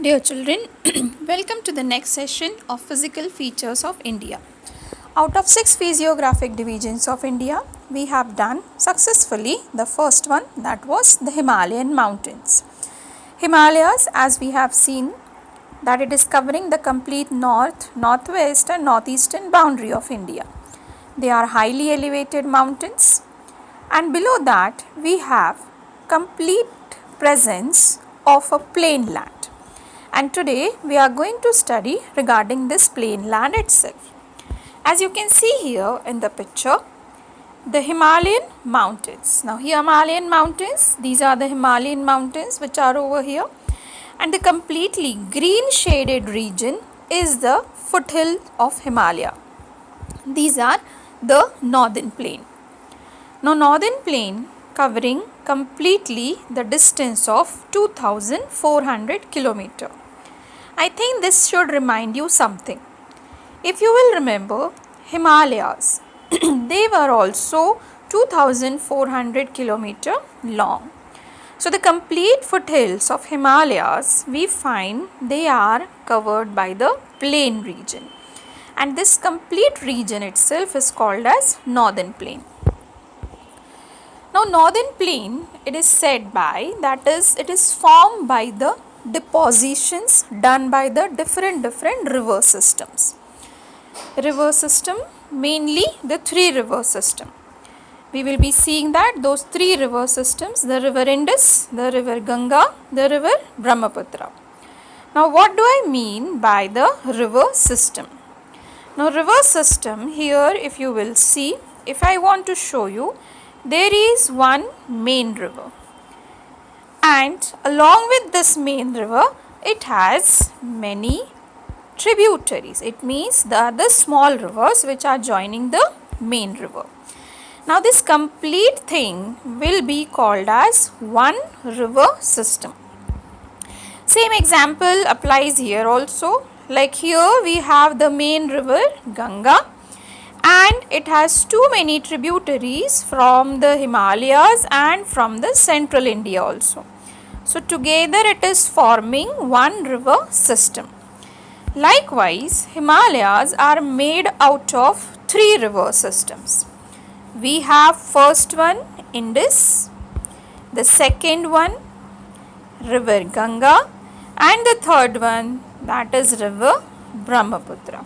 Dear children, welcome to the next session of Physical Features of India. Out of 6 physiographic divisions of India, we have done successfully the first one, that was the Himalayan mountains. Himalayas, as we have seen, that it is covering the complete north, northwest and northeastern boundary of India. They are highly elevated mountains, and below that we have complete presence of a plain land. And today we are going to study regarding this plain land itself. As you can see here in the picture, the Himalayan mountains. Now Himalayan mountains, these are the Himalayan mountains which are over here, and the completely green shaded region is the foothill of Himalaya. These are the northern plain. Now northern plain covering completely the distance of 2400 kilometers. I think this should remind you something. If you will remember, Himalayas, they were also 2400 kilometers long. So the complete foothills of Himalayas, we find they are covered by the plain region. And this complete region itself is called as northern plain. Now northern plain, it is said by, that is, it is formed by the depositions done by the different river systems. River system, mainly the 3 river system. We will be seeing that those 3 river systems, the river Indus, the river Ganga, the river Brahmaputra. Now what do I mean by the river system? Now river system, here if you will see, if I want to show you, there is one main river. And along with this main river, it has many tributaries. It means the other small rivers which are joining the main river. Now this complete thing will be called as one river system. Same example applies here also. Like here we have the main river Ganga, and it has too many tributaries from the Himalayas and from the central India also. So together it is forming one river system. Likewise, Himalayas are made out of 3 river systems. We have first one Indus, the second one river Ganga, and the third one, that is river Brahmaputra.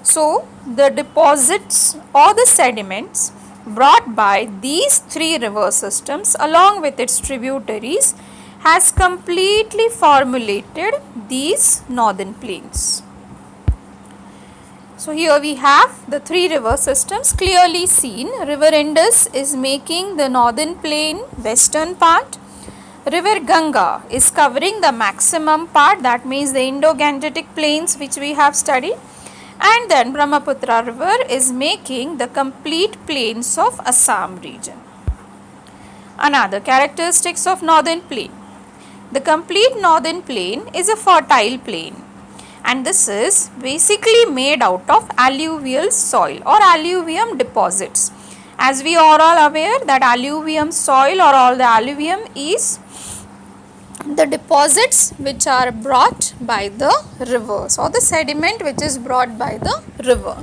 So the deposits or the sediments brought by these 3 river systems along with its tributaries has completely formulated these northern plains. So here we have the 3 river systems clearly seen. River Indus is making the northern plain western part. River Ganga is covering the maximum part, that means the Indo-Gangetic plains which we have studied. And then Brahmaputra river is making the complete plains of Assam region. Another characteristics of northern plain. The complete northern plain is a fertile plain, and this is basically made out of alluvial soil or alluvium deposits. As we are all aware that alluvium soil or all the alluvium is the deposits which are brought by the rivers or the sediment which is brought by the river.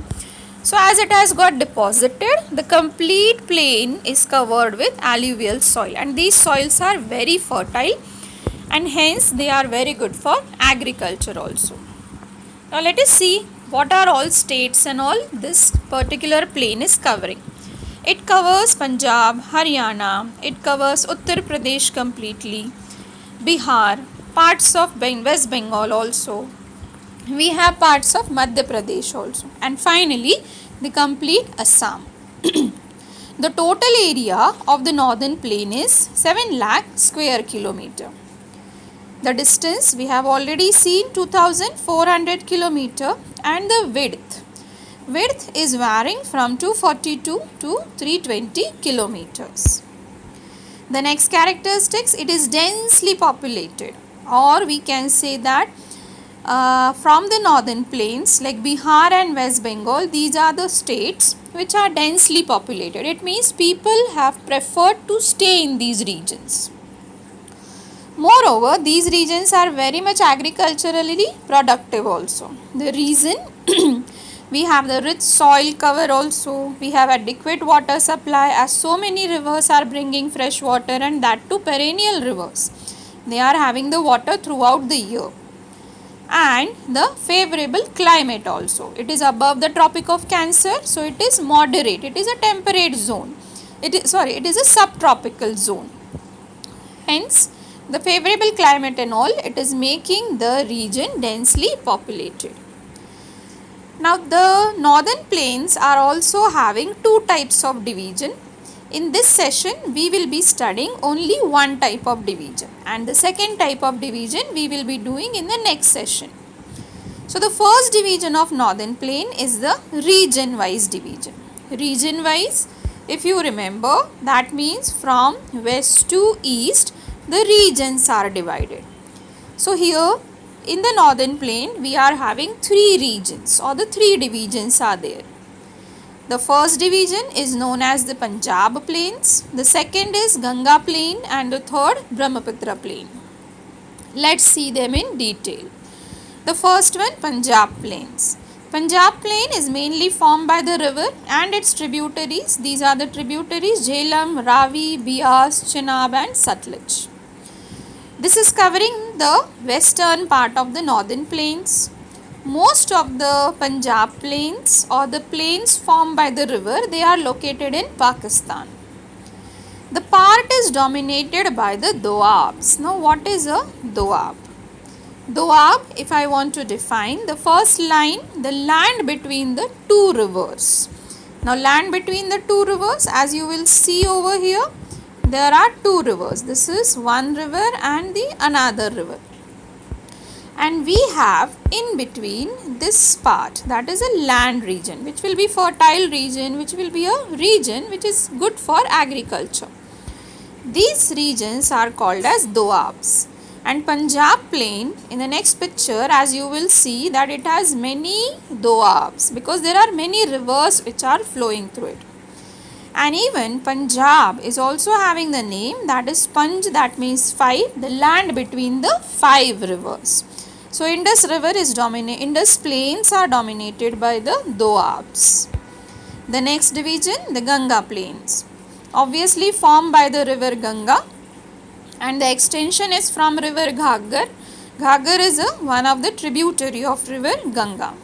So as it has got deposited, the complete plain is covered with alluvial soil, and these soils are very fertile and hence they are very good for agriculture also. Now let us see what are all states and all this particular plain is covering. It covers Punjab, Haryana, it covers Uttar Pradesh completely, Bihar, parts of West Bengal also. We have parts of Madhya Pradesh also, and finally the complete Assam. The total area of the northern plain is 7 lakh square kilometer. The distance we have already seen 2400 kilometer, and the width is varying from 242 to 320 kilometers. The next characteristics, it is densely populated, or we can say that from the northern plains like Bihar and West Bengal, these are the states which are densely populated. It means people have preferred to stay in these regions. Moreover, these regions are very much agriculturally productive also. The reason we have the rich soil cover also, we have adequate water supply as so many rivers are bringing fresh water, and that too perennial rivers. They are having the water throughout the year. And the favorable climate also. It is above the Tropic of Cancer, so it is moderate. It is a temperate zone. It is a subtropical zone. Hence, the favorable climate and all, it is making the region densely populated. Now, the northern plains are also having two types of division. In this session, we will be studying only one type of division, and the second type of division we will be doing in the next session. So, the first division of northern plain is the region wise division. Region wise, if you remember, that means from west to east the regions are divided. So, here in the northern plain we are having three regions, or the three divisions are there. The first division is known as the Punjab plains, the second is Ganga plain, and the third Brahmaputra plain. Let's see them in detail. The first one, Punjab plains. Punjab plain is mainly formed by the river and its tributaries. These are the tributaries Jhelum, Ravi, Beas, Chenab and Satluj. This is covering the western part of the northern plains. Most of the Punjab plains, or the plains formed by the river, they are located in Pakistan. The part is dominated by the Doabs. Now, what is a Doab? Doab, if I want to define, the first line, the land between the two rivers. Now, land between the two rivers, as you will see over here, there are two rivers. This is one river and the another river. And we have in between this part, that is a land region, which will be fertile region, which will be a region which is good for agriculture. These regions are called as Doabs. And Punjab plain, in the next picture, as you will see that it has many Doabs, because there are many rivers which are flowing through it. And even Punjab is also having the name, that is Panj, that means five, the land between the five rivers. So Indus plains are dominated by the Doabs. The next division, the Ganga plains, obviously formed by the river Ganga, and the extension is from river Ghaggar. Ghaggar is one of the tributary of river Ganga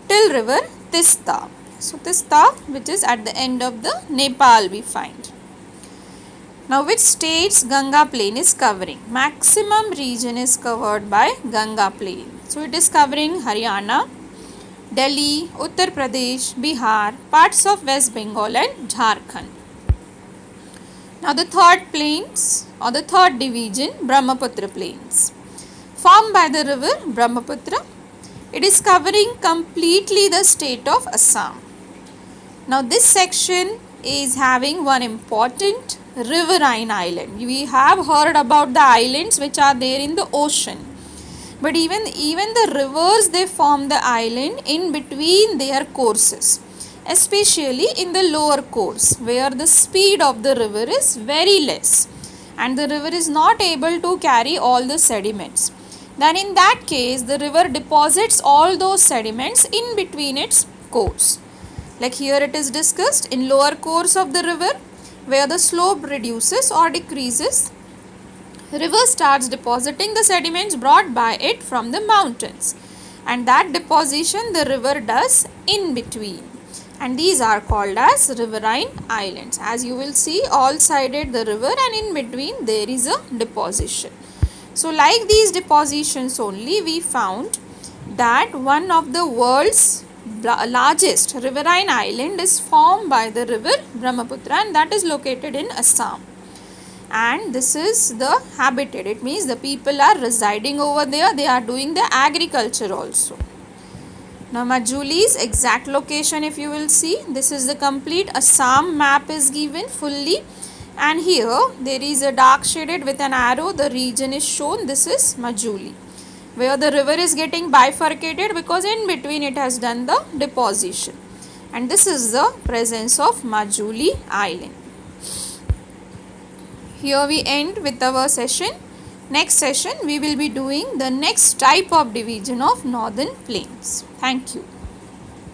till river Tista. So Tista, which is at the end of the Nepal, we find. Now, which states Ganga plain is covering? Maximum region is covered by Ganga plain. So it is covering Haryana, Delhi, Uttar Pradesh, Bihar, parts of West Bengal and Jharkhand. Now, the third plains, or the third division, Brahmaputra plains, formed by the river Brahmaputra. It is covering completely the state of Assam. Now, this section is having one important riverine island. We have heard about the islands which are there in the ocean, but even the rivers, they form the island in between their courses, especially in the lower course where the speed of the river is very less and the river is not able to carry all the sediments. Then in that case, the river deposits all those sediments in between its course. Like here it is discussed, in lower course of the river where the slope reduces or decreases, river starts depositing the sediments brought by it from the mountains, and that deposition the river does in between, and these are called as riverine islands. As you will see, all sided the river and in between there is a deposition. So like these depositions only, we found that one of the world's largest riverine island is formed by the river Brahmaputra, and that is located in Assam. And this is the habitat, it means the people are residing over there, they are doing the agriculture also. Now Majuli's exact location, if you will see, this is the complete Assam map is given fully, and here there is a dark shaded with an arrow, the region is shown, this is Majuli, where the river is getting bifurcated because in between it has done the deposition, and this is the presence of Majuli island. Here we end with our session. Next session we will be doing the next type of division of northern plains. Thank you.